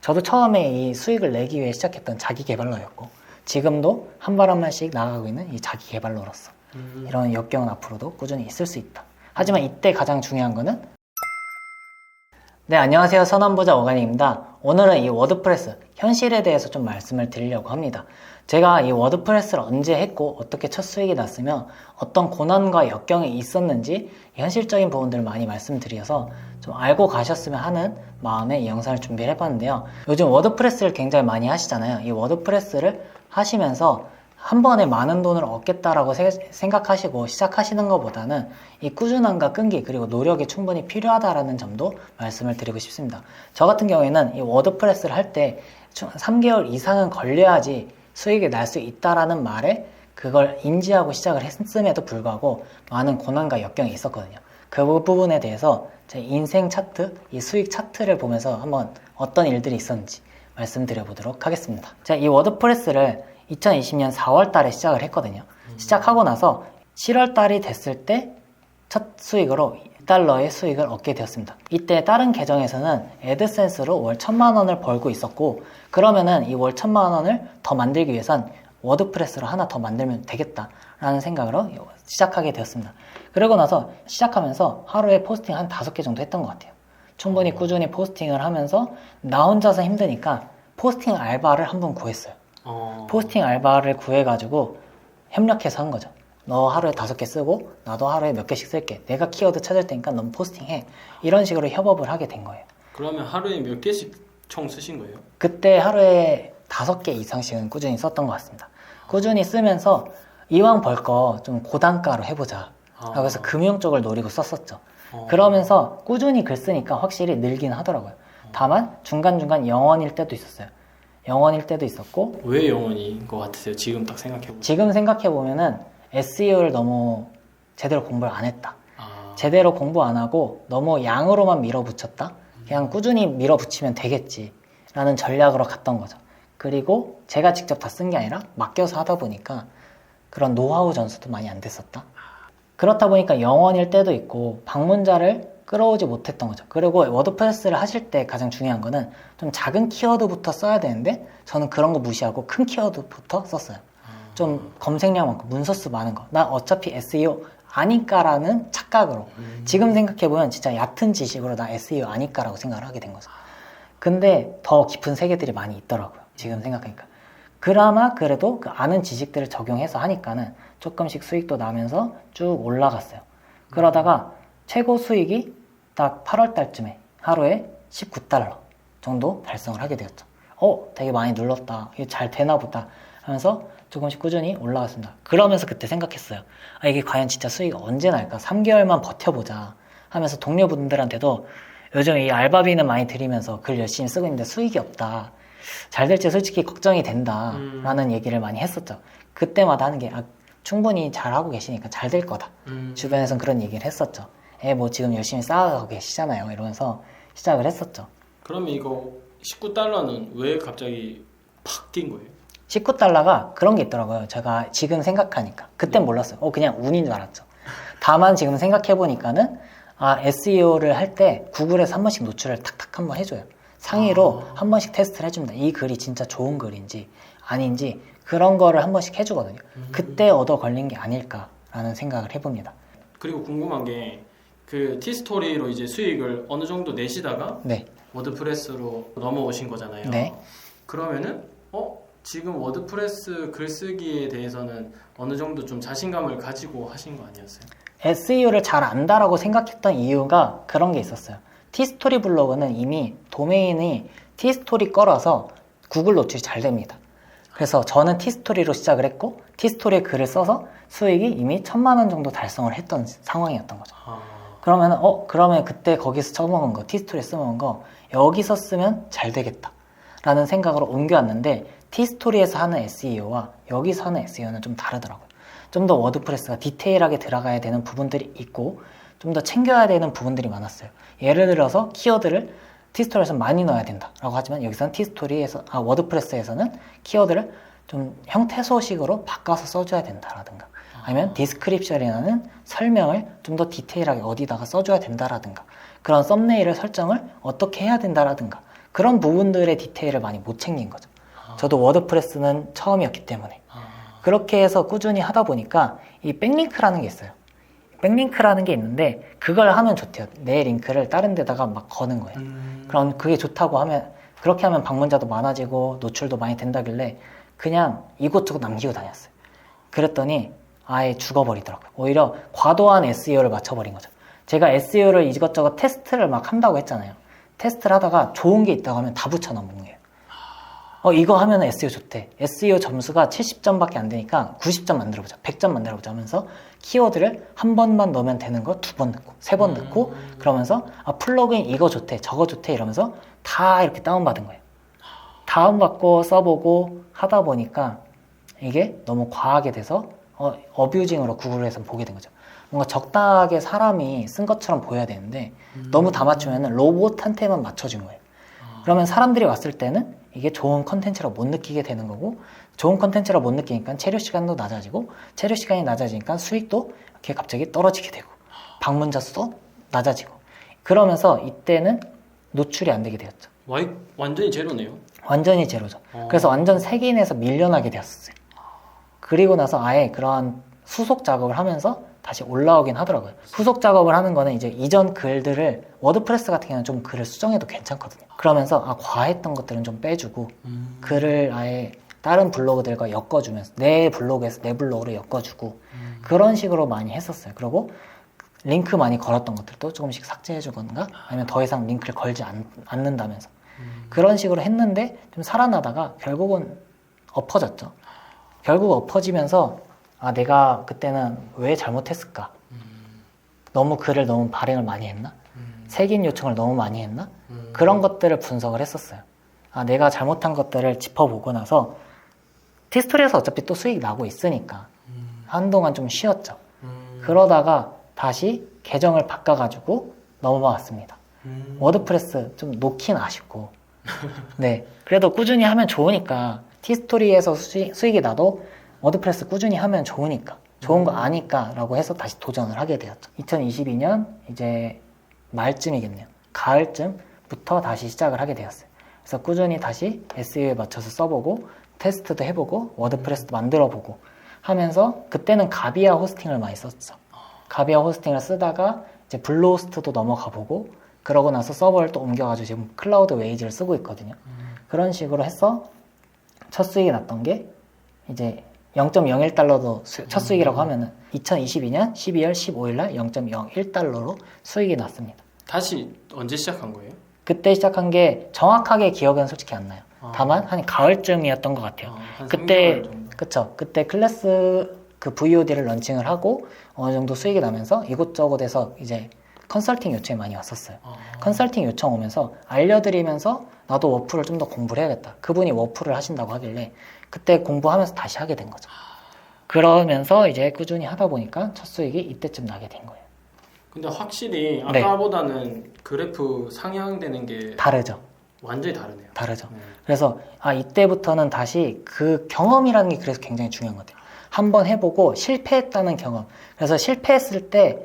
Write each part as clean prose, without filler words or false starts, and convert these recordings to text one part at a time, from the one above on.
저도 처음에 이 수익을 내기 위해 시작했던 자기 개발러였고 지금도 한 발 한 발씩 나아가고 있는 이 자기 개발러로서 이런 역경은 앞으로도 꾸준히 있을 수 있다. 하지만 이때 가장 중요한 거는 네, 안녕하세요. 선언보자 오간입니다. 오늘은 이 워드프레스 현실에 대해서 좀 말씀을 드리려고 합니다. 제가 이 워드프레스를 언제 했고 어떻게 첫 수익이 났으며 어떤 고난과 역경이 있었는지 현실적인 부분들을 많이 말씀드려서 좀 알고 가셨으면 하는 마음에 이 영상을 준비를 해봤는데요. 요즘 워드프레스를 굉장히 많이 하시잖아요. 이 워드프레스를 하시면서 한 번에 많은 돈을 얻겠다라고 생각하시고 시작하시는 것보다는 이 꾸준함과 끈기 그리고 노력이 충분히 필요하다라는 점도 말씀을 드리고 싶습니다. 저 같은 경우에는 이 워드프레스를 할 때 3개월 이상은 걸려야지 수익이 날 수 있다라는 말에 그걸 인지하고 시작을 했음에도 불구하고 많은 고난과 역경이 있었거든요. 그 부분에 대해서 제 인생 차트, 이 수익 차트를 보면서 한번 어떤 일들이 있었는지 말씀드려보도록 하겠습니다. 제가 이 워드프레스를 2020년 4월 달에 시작을 했거든요. 시작하고 나서 7월 달이 됐을 때 첫 수익으로 $1의 수익을 얻게 되었습니다. 이때 다른 계정에서는 애드센스로 월 1,000만 원을 벌고 있었고 그러면은 이 월 1,000만 원을 더 만들기 위해선 워드프레스로 하나 더 만들면 되겠다라는 생각으로 시작하게 되었습니다. 그러고 나서 시작하면서 하루에 포스팅 한 5개 정도 했던 것 같아요. 충분히 꾸준히 포스팅을 하면서 나 혼자서 힘드니까 포스팅 알바를 한번 구했어요. 포스팅 알바를 구해가지고 협력해서 한 거죠. 너 하루에 5개 쓰고 나도 하루에 몇 개씩 쓸게. 내가 키워드 찾을 테니까 넌 포스팅해. 이런 식으로 협업을 하게 된 거예요. 그러면 하루에 몇 개씩 총 쓰신 거예요? 그때 하루에 5개 이상씩은 꾸준히 썼던 것 같습니다. 꾸준히 쓰면서 이왕 벌 거 좀 고단가로 해보자. 그래서 금융 쪽을 노리고 썼었죠. 그러면서 꾸준히 글 쓰니까 확실히 늘긴 하더라고요. 다만 중간중간 영원일 때도 있었어요. 영원일 때도 있었고. 왜 영원인 것 같으세요? 지금 딱 생각해보면. 지금 생각해보면은 SEO를 너무 제대로 공부를 안 했다. 제대로 공부 안 하고 너무 양으로만 밀어붙였다. 그냥 꾸준히 밀어붙이면 되겠지 라는 전략으로 갔던 거죠. 그리고 제가 직접 다 쓴 게 아니라 맡겨서 하다 보니까 그런 노하우 전수도 많이 안 됐었다. 그렇다 보니까 영원일 때도 있고 방문자를 끌어오지 못했던 거죠. 그리고 워드프레스를 하실 때 가장 중요한 거는 좀 작은 키워드부터 써야 되는데 저는 그런 거 무시하고 큰 키워드부터 썼어요. 좀 검색량 많고 문서수 많은 거. 나 어차피 SEO 아니까라는 착각으로. 지금 생각해보면 진짜 얕은 지식으로 나 SEO 아니까라고 생각을 하게 된 거죠. 근데 더 깊은 세계들이 많이 있더라고요. 지금 생각하니까. 그나마 그래도 그 아는 지식들을 적용해서 하니까는 조금씩 수익도 나면서 쭉 올라갔어요. 그러다가 최고 수익이 딱 8월 달쯤에 하루에 $19 정도 달성을 하게 되었죠. 되게 많이 눌렀다. 이게 잘 되나 보다 하면서 조금씩 꾸준히 올라갔습니다. 그러면서 그때 생각했어요. 이게 과연 진짜 수익이 언제 날까? 3개월만 버텨보자 하면서 동료분들한테도 요즘 이 알바비는 많이 들이면서 글 열심히 쓰고 있는데 수익이 없다. 잘 될지 솔직히 걱정이 된다 라는 얘기를 많이 했었죠. 그때마다 하는 게 충분히 잘하고 계시니까 잘 될 거다. 주변에선 그런 얘기를 했었죠. 뭐 지금 열심히 쌓아가고 계시잖아요. 이러면서 시작을 했었죠. 그러면 이거 $19는 왜 갑자기 팍 뛴 거예요? $19가 그런 게 있더라고요. 제가 지금 생각하니까. 그땐 몰랐어요. 그냥 운인 줄 알았죠. 다만 지금 생각해보니까는 SEO를 할 때 구글에서 한 번씩 노출을 탁탁 한번 해줘요. 상위로 한 번씩 테스트를 해줍니다. 이 글이 진짜 좋은 글인지 아닌지 그런 거를 한 번씩 해주거든요. 그때 얻어 걸린 게 아닐까라는 생각을 해봅니다. 그리고 궁금한 게 그 티스토리로 이제 수익을 어느 정도 내시다가 네. 워드프레스로 넘어오신 거잖아요. 네. 그러면은 지금 워드프레스 글쓰기에 대해서는 어느 정도 좀 자신감을 가지고 하신 거 아니었어요? SEO를 잘 안다라고 생각했던 이유가 그런 게 있었어요. 티스토리 블로그는 이미 도메인이 티스토리 거라서 구글 노출이 잘 됩니다. 그래서 저는 티스토리로 시작을 했고 티스토리에 글을 써서 수익이 이미 1,000만 원 정도 달성을 했던 상황이었던 거죠. 그러면 그때 거기서 써먹은 거, 티스토리에 써먹은 거 여기서 쓰면 잘 되겠다 라는 생각으로 옮겨왔는데 티스토리에서 하는 SEO와 여기서 하는 SEO는 좀 다르더라고요. 좀 더 워드프레스가 디테일하게 들어가야 되는 부분들이 있고 좀 더 챙겨야 되는 부분들이 많았어요. 예를 들어서 키워드를 티스토리에서 많이 넣어야 된다라고 하지만 여기서는 워드프레스에서는 키워드를 좀 형태소식으로 바꿔서 써줘야 된다라든가 아니면 디스크립션이라는 설명을 좀 더 디테일하게 어디다가 써줘야 된다라든가 그런 썸네일의 설정을 어떻게 해야 된다라든가 그런 부분들의 디테일을 많이 못 챙긴 거죠. 저도 워드프레스는 처음이었기 때문에. 그렇게 해서 꾸준히 하다 보니까 이 백링크라는 게 있어요. 백링크라는 게 있는데 그걸 하면 좋대요. 내 링크를 다른 데다가 막 거는 거예요. 그럼 그게 좋다고 하면, 그렇게 하면 방문자도 많아지고 노출도 많이 된다길래 그냥 이곳저곳 남기고 다녔어요. 그랬더니 아예 죽어버리더라고요. 오히려 과도한 SEO를 맞춰버린 거죠. 제가 SEO를 이것저것 테스트를 막 한다고 했잖아요. 테스트를 하다가 좋은 게 있다고 하면 다 붙여넣는 거예요. 이거 하면 SEO 좋대. SEO 점수가 70점밖에 안 되니까 90점 만들어보자. 100점 만들어보자 하면서 키워드를 한 번만 넣으면 되는 거 2번 넣고 3번 넣고 그러면서 플러그인 이거 좋대 저거 좋대 이러면서 다 이렇게 다운받은 거예요. 다운받고 써보고 하다 보니까 이게 너무 과하게 돼서 어뷰징으로 구글에서 보게 된 거죠. 뭔가 적당하게 사람이 쓴 것처럼 보여야 되는데 너무 다 맞추면 로봇한테만 맞춰준 거예요. 그러면 사람들이 왔을 때는 이게 좋은 컨텐츠라고 못 느끼게 되는 거고, 좋은 컨텐츠라고 못 느끼니까 체류 시간도 낮아지고, 체류 시간이 낮아지니까 수익도 이렇게 갑자기 떨어지게 되고, 방문자 수도 낮아지고, 그러면서 이때는 노출이 안 되게 되었죠. 완전히 제로네요. 완전히 제로죠. 그래서 완전 세기인에서 밀려나게 되었어요. 그리고 나서 아예 그러한 수속 작업을 하면서 다시 올라오긴 하더라고요. 후속 작업을 하는 거는 이제 이전 글들을, 워드프레스 같은 경우는 좀 글을 수정해도 괜찮거든요. 그러면서 과했던 것들은 좀 빼주고 글을 아예 다른 블로그들과 엮어주면서 내 블로그에서 내 블로그로 엮어주고 그런 식으로 많이 했었어요. 그리고 링크 많이 걸었던 것들도 조금씩 삭제해주거나 아니면 더 이상 링크를 걸지 않는다면서 그런 식으로 했는데 좀 살아나다가 결국은 엎어졌죠. 결국 엎어지면서 내가 그때는 왜 잘못했을까? 너무 글을 너무 발행을 많이 했나? 색인 요청을 너무 많이 했나? 그런 것들을 분석을 했었어요. 내가 잘못한 것들을 짚어보고 나서 티스토리에서 어차피 또 수익 나고 있으니까 한동안 좀 쉬었죠. 그러다가 다시 계정을 바꿔가지고 넘어왔습니다. 워드프레스 좀 놓긴 아쉽고 네, 그래도 꾸준히 하면 좋으니까 티스토리에서 수익이 나도 워드프레스 꾸준히 하면 좋으니까 좋은 거 아니까 라고 해서 다시 도전을 하게 되었죠. 2022년 이제 말쯤이겠네요. 가을쯤부터 다시 시작을 하게 되었어요. 그래서 꾸준히 다시 SEO에 맞춰서 써보고 테스트도 해보고 워드프레스도 만들어보고 하면서 그때는 가비아 호스팅을 많이 썼죠. 가비아 호스팅을 쓰다가 이제 블루호스트도 넘어가 보고 그러고 나서 서버를 또 옮겨가지고 지금 클라우드 웨이즈를 쓰고 있거든요. 그런 식으로 해서 첫 수익이 났던 게 이제 0.01달러도 첫 수익이라고 하면은 2022년 12월 15일 날 0.01달러로 수익이 났습니다. 다시 언제 시작한 거예요? 그때 시작한 게 정확하게 기억은 솔직히 안 나요. 다만 한 가을쯤이었던 것 같아요. 한 그때 3개월 정도. 그쵸. 그때 클래스 그 VOD를 런칭을 하고 어느 정도 수익이 나면서 이곳저곳에서 이제 컨설팅 요청이 많이 왔었어요. 컨설팅 요청 오면서 알려드리면서 나도 워프를 좀 더 공부를 해야겠다. 그분이 워프를 하신다고 하길래 그때 공부하면서 다시 하게 된 거죠. 그러면서 이제 꾸준히 하다 보니까 첫 수익이 이때쯤 나게 된 거예요. 근데 확실히 네. 아까보다는 그래프 상향되는 게 다르죠. 완전히 다르네요. 다르죠. 네. 그래서 이때부터는 다시 그 경험이라는 게 그래서 굉장히 중요한 것 같아요. 한번 해보고 실패했다는 경험. 그래서 실패했을 때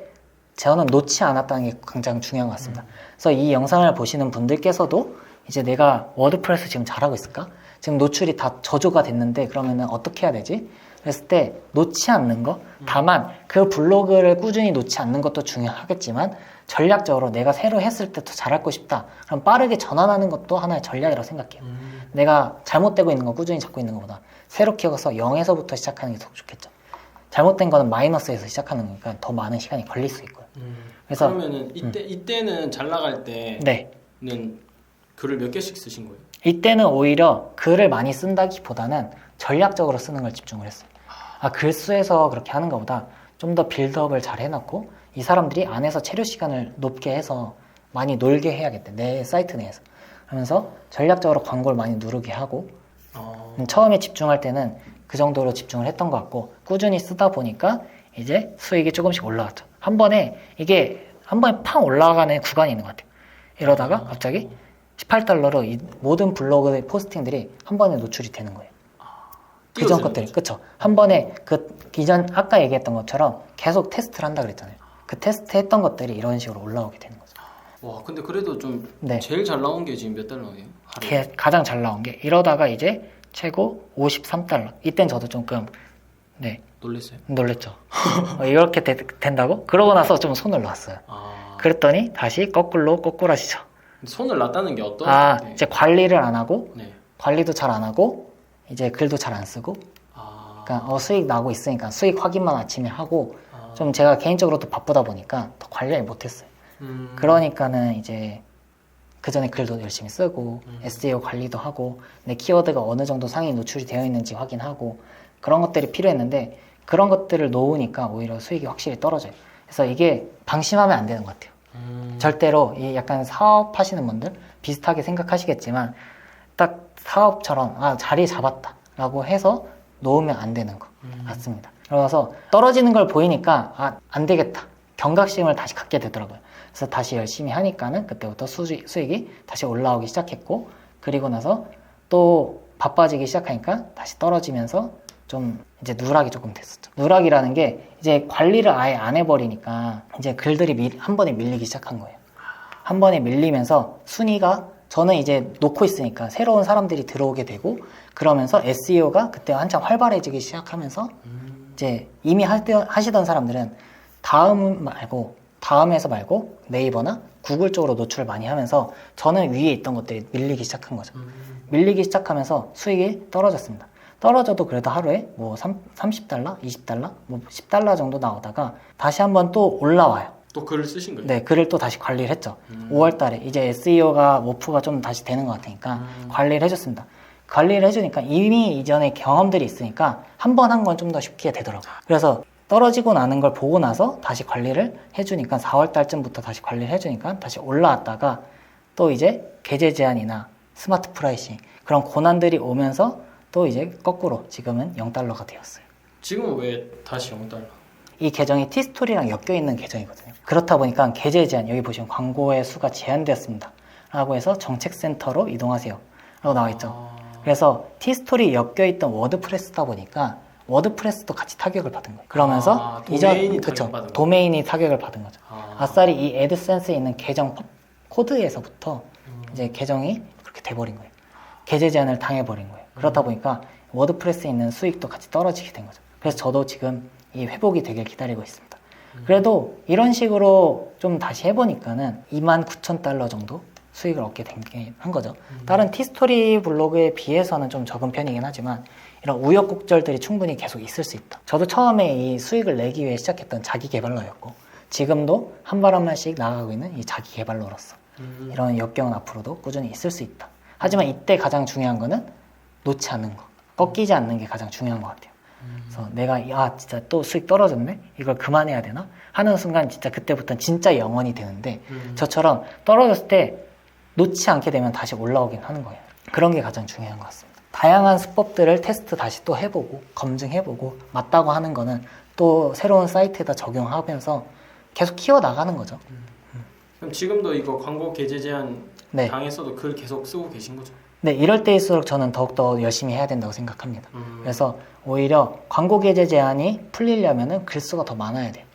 저는 놓지 않았다는 게 가장 중요한 것 같습니다. 그래서 이 영상을 보시는 분들께서도 이제 내가 워드프레스 지금 잘하고 있을까? 지금 노출이 다 저조가 됐는데 그러면은 어떻게 해야 되지? 그랬을 때 놓지 않는 거. 다만 그 블로그를 꾸준히 놓지 않는 것도 중요하겠지만 전략적으로 내가 새로 했을 때 더 잘하고 싶다. 그럼 빠르게 전환하는 것도 하나의 전략이라고 생각해요. 내가 잘못되고 있는 거 꾸준히 잡고 있는 것보다 새로 키워서 0에서부터 시작하는 게 더 좋겠죠. 잘못된 거는 마이너스에서 시작하는 거니까 더 많은 시간이 걸릴 수 있고요. 그래서 그러면은 이때는 잘 나갈 때는 네. 글을 몇 개씩 쓰신 거예요? 이때는 오히려 글을 많이 쓴다기보다는 전략적으로 쓰는 걸 집중을 했어요. 글수에서 그렇게 하는 것보다 좀 더 빌드업을 잘 해놓고 이 사람들이 안에서 체류 시간을 높게 해서 많이 놀게 해야겠다. 내 사이트 내에서. 그러면서 전략적으로 광고를 많이 누르게 하고 처음에 집중할 때는 그 정도로 집중을 했던 것 같고 꾸준히 쓰다 보니까 이제 수익이 조금씩 올라왔죠. 한 번에 팡 올라가는 구간이 있는 것 같아요. 이러다가 갑자기 18달러로 이 모든 블로그의 포스팅들이 한 번에 노출이 되는 거예요. 그전 것들이. 그쵸. 한 번에 이전 아까 얘기했던 것처럼 계속 테스트를 한다 그랬잖아요. 그 테스트 했던 것들이 이런 식으로 올라오게 되는 거죠. 와, 근데 그래도 좀 네. 제일 잘 나온 게 지금 몇 달러예요? 하루에? 가장 잘 나온 게 이러다가 이제 최고 53달러. 이땐 저도 조금 네 놀랬어요? 놀랬죠. 이렇게 된다고? 그러고 나서 좀 손을 놨어요. 아, 그랬더니 다시 거꾸로 꼬꾸라지죠. 손을 놨다는 게 어떤? 네. 이제 관리를 안 하고 네. 관리도 잘 안 하고 이제 글도 잘 안 쓰고 그러니까 수익 나고 있으니까 수익 확인만 아침에 하고 좀 제가 개인적으로 또 바쁘다 보니까 더 관리를 못했어요. 그러니까는 이제 그 전에 글도 열심히 쓰고 SEO 관리도 하고 내 키워드가 어느 정도 상위 노출이 되어 있는지 확인하고 그런 것들이 필요했는데 그런 것들을 놓으니까 오히려 수익이 확실히 떨어져요. 그래서 이게 방심하면 안 되는 것 같아요. 절대로 이 약간 사업하시는 분들 비슷하게 생각하시겠지만 딱 사업처럼 자리 잡았다 라고 해서 놓으면 안 되는 거 같습니다. 그래서 떨어지는 걸 보이니까 안 되겠다 경각심을 다시 갖게 되더라고요. 그래서 다시 열심히 하니까는 그때부터 수익이 다시 올라오기 시작했고 그리고 나서 또 바빠지기 시작하니까 다시 떨어지면서 좀 이제 누락이 조금 됐었죠. 누락이라는 게 이제 관리를 아예 안 해버리니까 이제 글들이 한 번에 밀리기 시작한 거예요. 한 번에 밀리면서 순위가 저는 이제 놓고 있으니까 새로운 사람들이 들어오게 되고 그러면서 SEO가 그때 한참 활발해지기 시작하면서 이제 이미 하시던 사람들은 다음에서 말고 네이버나 구글 쪽으로 노출을 많이 하면서 저는 위에 있던 것들이 밀리기 시작한 거죠. 밀리기 시작하면서 수익이 떨어졌습니다. 떨어져도 그래도 하루에 뭐 30달러, 20달러, 뭐 10달러 정도 나오다가 다시 한번 또 올라와요. 또 글을 쓰신 거예요? 네, 글을 또 다시 관리를 했죠. 5월 달에 이제 SEO가 워프가 좀 다시 되는 것 같으니까 관리를 해줬습니다. 관리를 해주니까 이미 이전에 경험들이 있으니까 한 번 한 건 좀 더 쉽게 되더라고요. 그래서 떨어지고 나는 걸 보고 나서 다시 관리를 해주니까 4월 달쯤부터 다시 관리를 해주니까 다시 올라왔다가 또 이제 계제 제한이나 스마트 프라이싱 그런 고난들이 오면서 또 이제 거꾸로 지금은 0달러가 되었어요. 지금은 왜 다시 0달러? 이 계정이 티스토리랑 엮여있는 계정이거든요. 그렇다 보니까 계제 제한, 여기 보시면 광고의 수가 제한되었습니다 라고 해서 정책센터로 이동하세요 라고 나와있죠. 그래서 티스토리 엮여있던 워드프레스다 보니까 워드프레스도 같이 타격을 받은 거예요. 그러면서 도메인이 타격을 받은 거죠. 아싸리 이 애드센스에 있는 계정 코드에서부터 이제 계정이 그렇게 돼버린 거예요. 계제 제한을 당해버린 거예요. 그렇다 보니까 워드프레스에 있는 수익도 같이 떨어지게 된 거죠. 그래서 저도 지금 이 회복이 되길 기다리고 있습니다. 그래도 이런 식으로 좀 다시 해보니까는 29,000달러 정도 수익을 얻게 한 거죠. 다른 티스토리 블로그에 비해서는 좀 적은 편이긴 하지만 이런 우여곡절들이 충분히 계속 있을 수 있다. 저도 처음에 이 수익을 내기 위해 시작했던 자기 개발러였고 지금도 한 발 한 발씩 나아가고 있는 이 자기 개발러로서 이런 역경은 앞으로도 꾸준히 있을 수 있다. 하지만 이때 가장 중요한 거는 놓지 않는 거, 꺾이지 않는 게 가장 중요한 것 같아요. 그래서 내가 진짜 또 수익 떨어졌네? 이걸 그만해야 되나? 하는 순간 진짜 그때부터는 진짜 영원이 되는데 저처럼 떨어졌을 때 놓지 않게 되면 다시 올라오긴 하는 거예요. 그런 게 가장 중요한 것 같습니다. 다양한 수법들을 테스트 다시 또 해보고 검증해보고 맞다고 하는 거는 또 새로운 사이트에다 적용하면서 계속 키워나가는 거죠. 그럼 지금도 이거 광고 계제 제한 네. 당했어도 글 계속 쓰고 계신 거죠? 네, 이럴 때일수록 저는 더욱더 열심히 해야 된다고 생각합니다. 그래서 오히려 광고 계제 제한이 풀리려면은 글수가 더 많아야 돼요.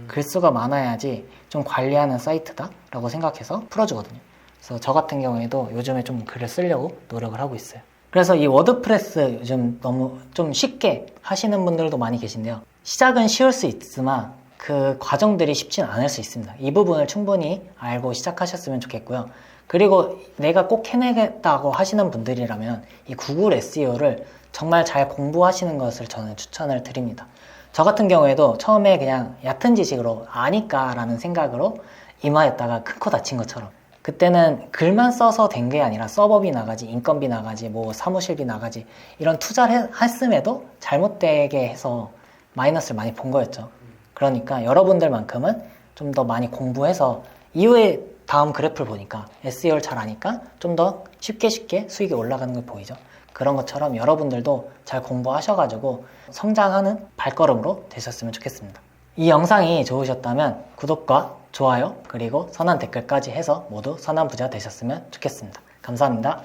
글수가 많아야지 좀 관리하는 사이트다라고 생각해서 풀어주거든요. 그래서 저 같은 경우에도 요즘에 좀 글을 쓰려고 노력을 하고 있어요. 그래서 이 워드프레스 요즘 너무 좀 쉽게 하시는 분들도 많이 계신데요. 시작은 쉬울 수 있지만 그 과정들이 쉽진 않을 수 있습니다. 이 부분을 충분히 알고 시작하셨으면 좋겠고요. 그리고 내가 꼭 해내겠다고 하시는 분들이라면 이 구글 SEO를 정말 잘 공부하시는 것을 저는 추천을 드립니다. 저 같은 경우에도 처음에 그냥 얕은 지식으로 아니까 라는 생각으로 임하였다가 큰 코 다친 것처럼 그때는 글만 써서 된 게 아니라 서버비 나가지, 인건비 나가지, 뭐 사무실비 나가지 이런 투자를 했음에도 잘못되게 해서 마이너스를 많이 본 거였죠. 그러니까 여러분들만큼은 좀 더 많이 공부해서 이후에 다음 그래프를 보니까 SEO를 잘 아니까 좀 더 쉽게 수익이 올라가는 걸 보이죠. 그런 것처럼 여러분들도 잘 공부하셔가지고 성장하는 발걸음으로 되셨으면 좋겠습니다. 이 영상이 좋으셨다면 구독과 좋아요 그리고 선한 댓글까지 해서 모두 선한 부자 되셨으면 좋겠습니다. 감사합니다.